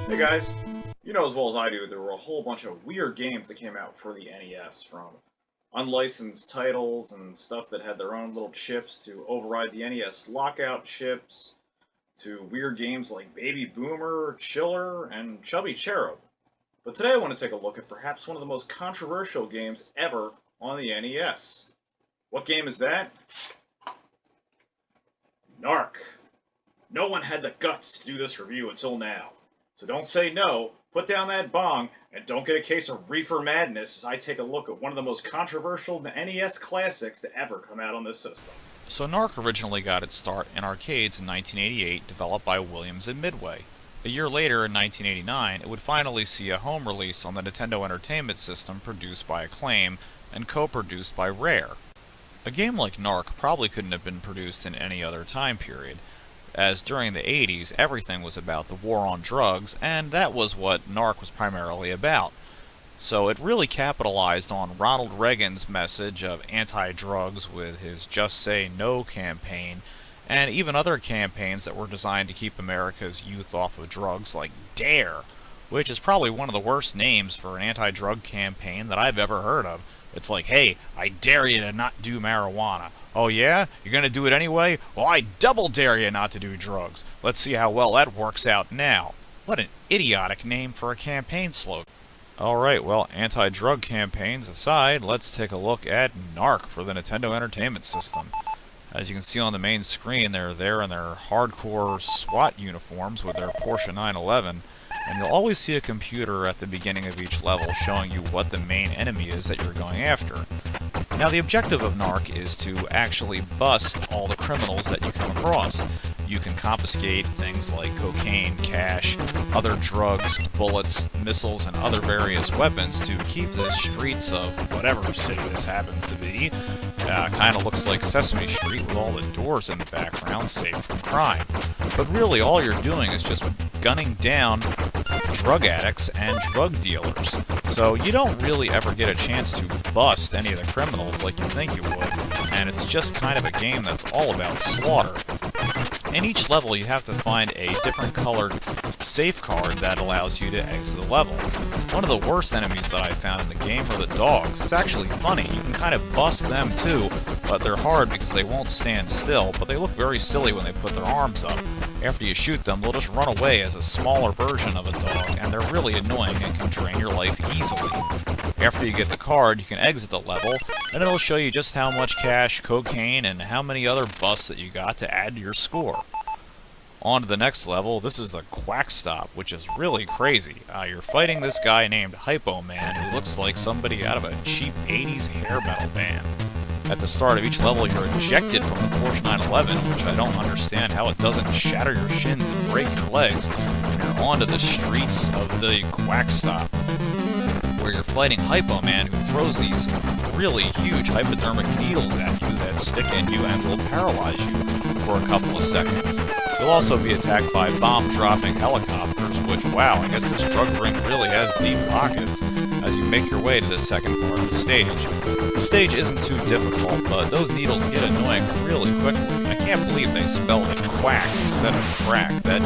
Hey guys, you know as well as I do, there were a whole bunch of weird games that came out for the NES, from unlicensed titles and stuff that had their own little chips to override the NES lockout chips, to weird games like Baby Boomer, Chiller, and Chubby Cherub. But today I want to take a look at perhaps one of the most controversial games ever on the NES. What game is that? Narc. No one had the guts to do this review until now. So don't say no, put down that bong, and don't get a case of reefer madness as I take a look at one of the most controversial NES classics to ever come out on this system. So Narc originally got its start in arcades in 1988, developed by Williams and Midway. A year later, in 1989, it would finally see a home release on the Nintendo Entertainment System produced by Acclaim and co-produced by Rare. A game like Narc probably couldn't have been produced in any other time period, as during the 80s everything was about the war on drugs, and that was what Narc was primarily about. So it really capitalized on Ronald Reagan's message of anti-drugs with his Just Say No campaign, and even other campaigns that were designed to keep America's youth off of drugs, like DARE, which is probably one of the worst names for an anti-drug campaign that I've ever heard of. It's like, hey, I dare you to not do marijuana. Oh yeah? You're gonna do it anyway? Well, I double dare you not to do drugs. Let's see how well that works out now. What an idiotic name for a campaign slogan. Alright, well, anti-drug campaigns aside, let's take a look at Narc for the Nintendo Entertainment System. As you can see on the main screen, they're there in their hardcore SWAT uniforms with their Porsche 911, and you'll always see a computer at the beginning of each level showing you what the main enemy is that you're going after. Now, the objective of Narc is to actually bust all the criminals that you come across. You can confiscate things like cocaine, cash, other drugs, bullets, missiles, and other various weapons to keep the streets of whatever city this happens to be. Kind of looks like Sesame Street with all the doors in the background safe from crime. But really, all you're doing is just gunning down drug addicts and drug dealers. So you don't really ever get a chance to bust any of the criminals like you think you would, and it's just kind of a game that's all about slaughter. In each level, you have to find a different colored safe card that allows you to exit the level. One of the worst enemies that I found in the game are the dogs. It's actually funny. You can kind of bust them too, but they're hard because they won't stand still, but they look very silly when they put their arms up. After you shoot them, they'll just run away as a smaller version of a dog, and they're really annoying and can drain your life easily. After you get the card, you can exit the level, and it'll show you just how much cash, cocaine, and how many other busts that you got to add to your score. On to the next level. This is the Quack Stop, which is really crazy. You're fighting this guy named Hypo Man, who looks like somebody out of a cheap 80s hair metal band. At the start of each level, you're ejected from the Porsche 911, which I don't understand how it doesn't shatter your shins and break your legs. You're onto the streets of the Quack Stop, where you're fighting Hypo Man, who throws these really huge hypodermic needles at you that stick in you and will paralyze you for a couple of seconds. You'll also be attacked by bomb-dropping helicopters, which, wow, I guess this drug ring really has deep pockets, as you make your way to the second part of the stage. The stage isn't too difficult, but those needles get annoying really quickly. I can't believe they spelled it quack instead of crack. That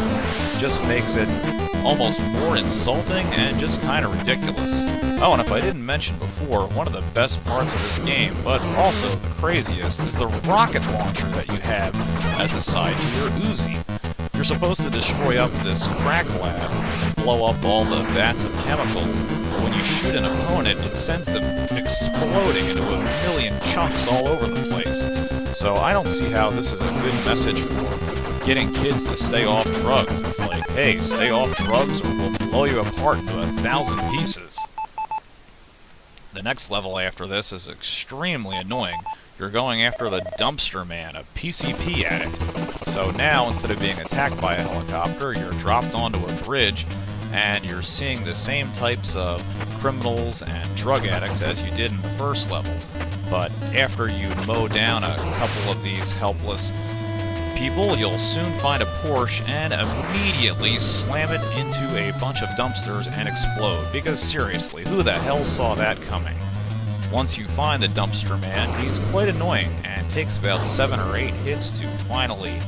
just makes it almost more insulting and just kind of ridiculous. Oh, and if I didn't mention before, one of the best parts of this game, but also the craziest, is the rocket launcher that you have as a side to your Uzi. You're supposed to destroy up this crack lab and blow up all the vats of chemicals, but when you shoot an opponent, it sends them exploding into a million chunks all over the place. So I don't see how this is a good message for getting kids to stay off drugs. It's like, hey, stay off drugs or we'll blow you apart into 1,000 pieces. The next level after this is extremely annoying. You're going after the Dumpster Man, a PCP addict. So now, instead of being attacked by a helicopter, you're dropped onto a bridge, and you're seeing the same types of criminals and drug addicts as you did in the first level. But after you mow down a couple of these helpless people, you'll soon find a Porsche and immediately slam it into a bunch of dumpsters and explode. Because seriously, who the hell saw that coming? Once you find the Dumpster Man, he's quite annoying and takes about 7 or 8 hits to finally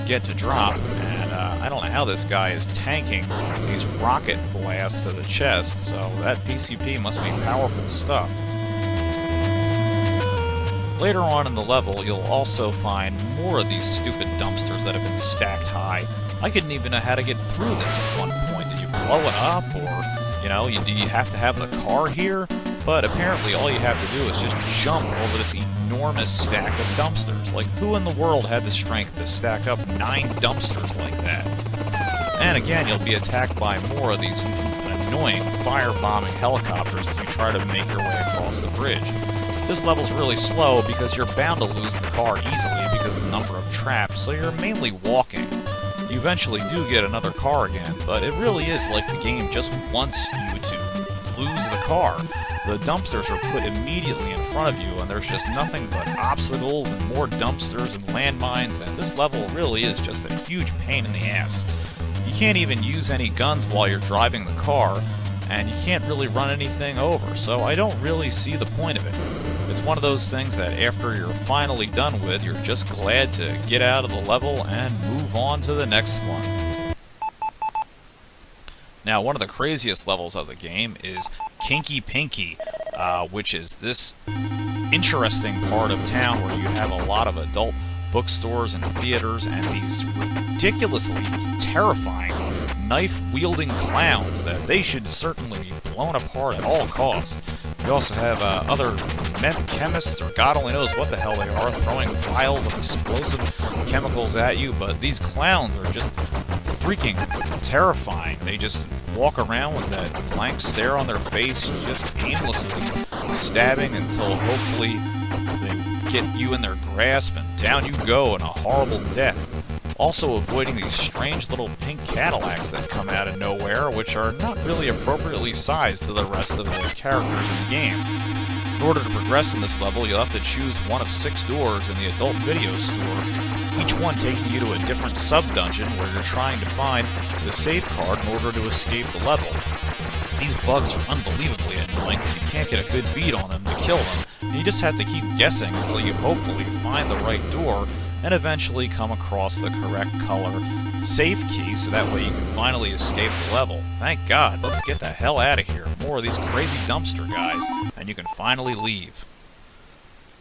get to drop, and I don't know how this guy is tanking these rocket blasts to the chest, so that PCP must be powerful stuff. Later on in the level, you'll also find more of these stupid dumpsters that have been stacked high. I couldn't even know how to get through this at one point. Did you blow it up, or, you know, do you have to have the car here? But apparently all you have to do is just jump over this enormous stack of dumpsters. Like, who in the world had the strength to stack up 9 dumpsters like that? And again, you'll be attacked by more of these annoying firebombing helicopters as you try to make your way across the bridge. This level's really slow because you're bound to lose the car easily because of the number of traps, so you're mainly walking. You eventually do get another car again, but it really is like the game just wants you to lose the car. The dumpsters are put immediately in front of you, and there's just nothing but obstacles and more dumpsters and landmines, and this level really is just a huge pain in the ass. You can't even use any guns while you're driving the car, and you can't really run anything over, so I don't really see the point of it. It's one of those things that after you're finally done with, you're just glad to get out of the level and move on to the next one. Now, one of the craziest levels of the game is Kinky Pinky, which is this interesting part of town where you have a lot of adult bookstores and theaters and these ridiculously terrifying knife-wielding clowns that they should certainly be blown apart at all costs. You also have other meth chemists, or God only knows what the hell they are, throwing vials of explosive chemicals at you, but these clowns are just freaking terrifying. They just walk around with that blank stare on their face, just aimlessly stabbing until hopefully they get you in their grasp, and down you go in a horrible death. Also avoiding these strange little pink Cadillacs that come out of nowhere, which are not really appropriately sized to the rest of the characters in the game. In order to progress in this level, you'll have to choose one of 6 doors in the adult video store, each one taking you to a different sub-dungeon where you're trying to find the safe card in order to escape the level. These bugs are unbelievably annoying because you can't get a good beat on them to kill them, and you just have to keep guessing until you hopefully find the right door and eventually come across the correct color safe key so that way you can finally escape the level. Thank God, let's get the hell out of here. More of these crazy dumpster guys, and you can finally leave.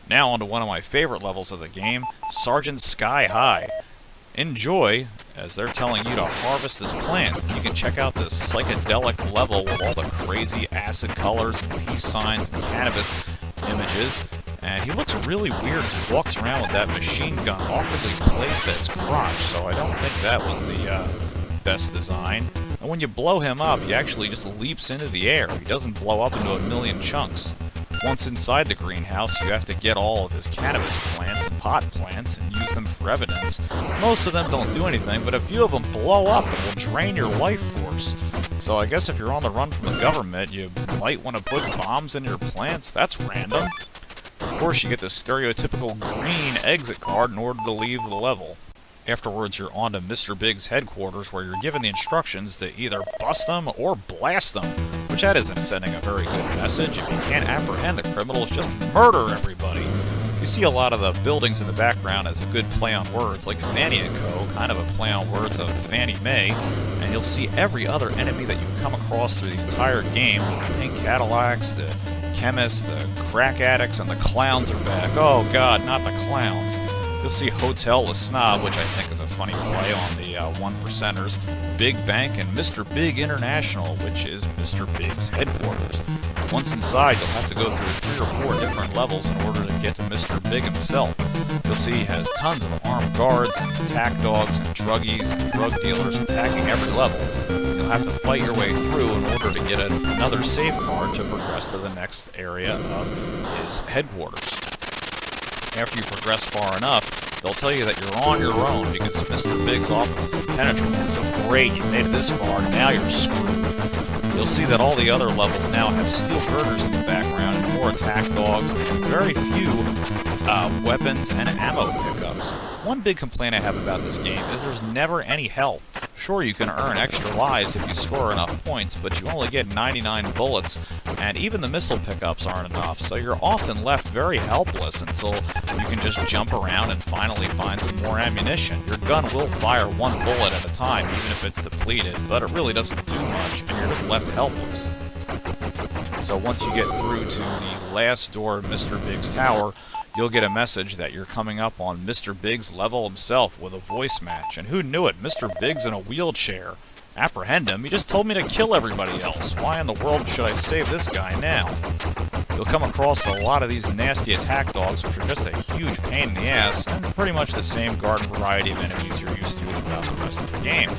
Now onto one of my favorite levels of the game, Sgt Sky High. Enjoy, as they're telling you to harvest this plant. You can check out this psychedelic level with all the crazy acid colors and peace signs and cannabis images. And he looks really weird as he walks around with that machine gun awkwardly placed at his crotch, so I don't think that was the best design. And when you blow him up, he actually just leaps into the air. He doesn't blow up into a million chunks. Once inside the greenhouse, you have to get all of his cannabis plants and pot plants and use them for evidence. Most of them don't do anything, but a few of them blow up and will drain your life force. So I guess if you're on the run from the government, you might want to put bombs in your plants. That's random. Of course, you get the stereotypical green exit card in order to leave the level. Afterwards, you're on to Mr. Big's headquarters, where you're given the instructions to either bust them or blast them, which that isn't sending a very good message. If you can't apprehend the criminals, just murder everybody. You see a lot of the buildings in the background as a good play on words, like Fannie & Co., kind of a play on words of Fannie Mae, and you'll see every other enemy that you've come across through the entire game, the pink Cadillacs, the chemists, the crack addicts, and the clowns are back. Oh God, not the clowns. You'll see Hotel the Snob, which I think is a funny play on the One Percenters, Big Bank, and Mr. Big International, which is Mr. Big's headquarters. Once inside, you'll have to go through 3 or 4 different levels in order to get to Mr. Big himself. You'll see he has tons of armed guards and attack dogs and druggies and drug dealers attacking every level. You'll have to fight your way through in order to get another safe card to progress to the next area of his headquarters. After you progress far enough, they'll tell you that you're on your own because Mr. Big's office is impenetrable. So great, you made it this far, now you're screwed. You'll see that all the other levels now have steel girders in the background and more attack dogs and very few weapons and ammo pickups. One big complaint I have about this game is there's never any health. Sure, you can earn extra lives if you score enough points, but you only get 99 bullets, and even the missile pickups aren't enough, so you're often left very helpless until You can just jump around and finally find some more ammunition. Your gun will fire one bullet at a time, even if it's depleted, but it really doesn't do much, and you're just left helpless. So once you get through to the last door of Mr. Big's tower, you'll get a message that you're coming up on Mr. Big's level himself with a voice match. And who knew it? Mr. Big's in a wheelchair. Apprehend him? He just told me to kill everybody else. Why in the world should I save this guy now? You'll come across a lot of these nasty attack dogs, which are just a huge pain in the ass, and pretty much the same garden variety of enemies you're used to throughout the rest of the game.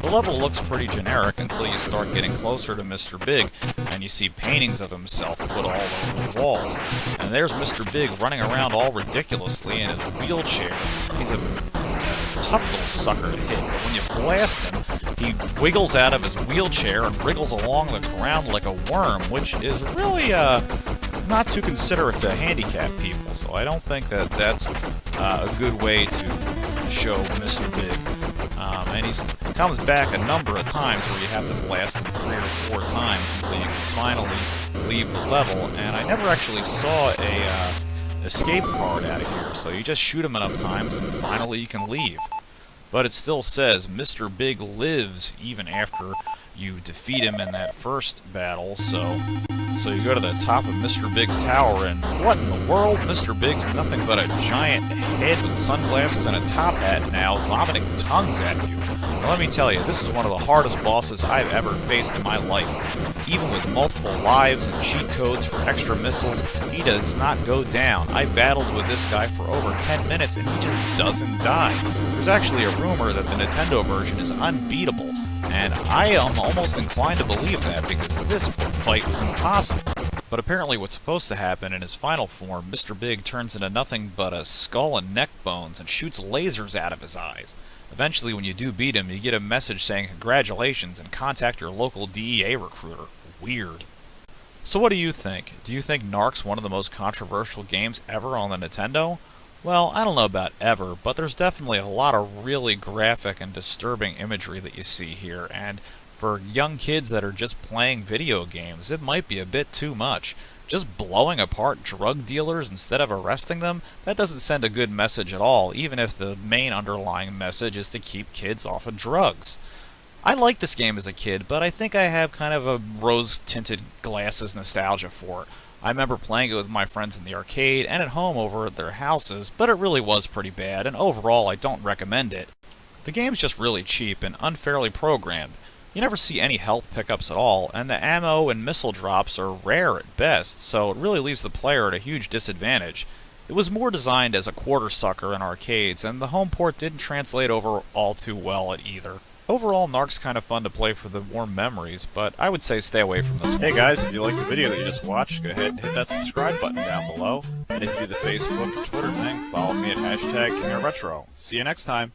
The level looks pretty generic until you start getting closer to Mr. Big, and you see paintings of himself put all over the walls. And there's Mr. Big running around all ridiculously in his wheelchair. He's a tough little sucker to hit, but when you blast him, he wiggles out of his wheelchair and wriggles along the ground like a worm, which is really not too considerate to handicapped people, so I don't think that that's a good way to show Mr. Big. And he comes back a number of times where you have to blast him 3 or 4 times until you can finally leave the level, and I never actually saw a escape card out of here, so you just shoot him enough times and finally you can leave. But it still says Mr. Big lives even after you defeat him in that first battle, so you go to the top of Mr. Big's tower, and what in the world? Mr. Big's nothing but a giant head with sunglasses and a top hat now, vomiting tongues at you. Now, let me tell you, this is one of the hardest bosses I've ever faced in my life. Even with multiple lives and cheat codes for extra missiles, he does not go down. I battled with this guy for over 10 minutes, and he just doesn't die. There's actually a rumor that the Nintendo version is unbeatable, and I am almost inclined to believe that because this fight was impossible. But apparently what's supposed to happen in his final form, Mr. Big turns into nothing but a skull and neck bones and shoots lasers out of his eyes. Eventually, when you do beat him, you get a message saying congratulations and contact your local DEA recruiter. Weird. So what do you think? Do you think Narc's one of the most controversial games ever on the Nintendo? Well, I don't know about ever, but there's definitely a lot of really graphic and disturbing imagery that you see here, and for young kids that are just playing video games, it might be a bit too much. Just blowing apart drug dealers instead of arresting them, that doesn't send a good message at all, even if the main underlying message is to keep kids off of drugs. I liked this game as a kid, but I think I have kind of a rose-tinted glasses nostalgia for it. I remember playing it with my friends in the arcade and at home over at their houses, but it really was pretty bad, and overall I don't recommend it. The game's just really cheap and unfairly programmed. You never see any health pickups at all, and the ammo and missile drops are rare at best, so it really leaves the player at a huge disadvantage. It was more designed as a quarter sucker in arcades, and the home port didn't translate over all too well at either. Overall, Narc's kind of fun to play for the warm memories, but I would say stay away from this one. Hey guys, if you liked the video that you just watched, go ahead and hit that subscribe button down below. And if you do the Facebook or Twitter thing, follow me at #KingOfRetro. See you next time.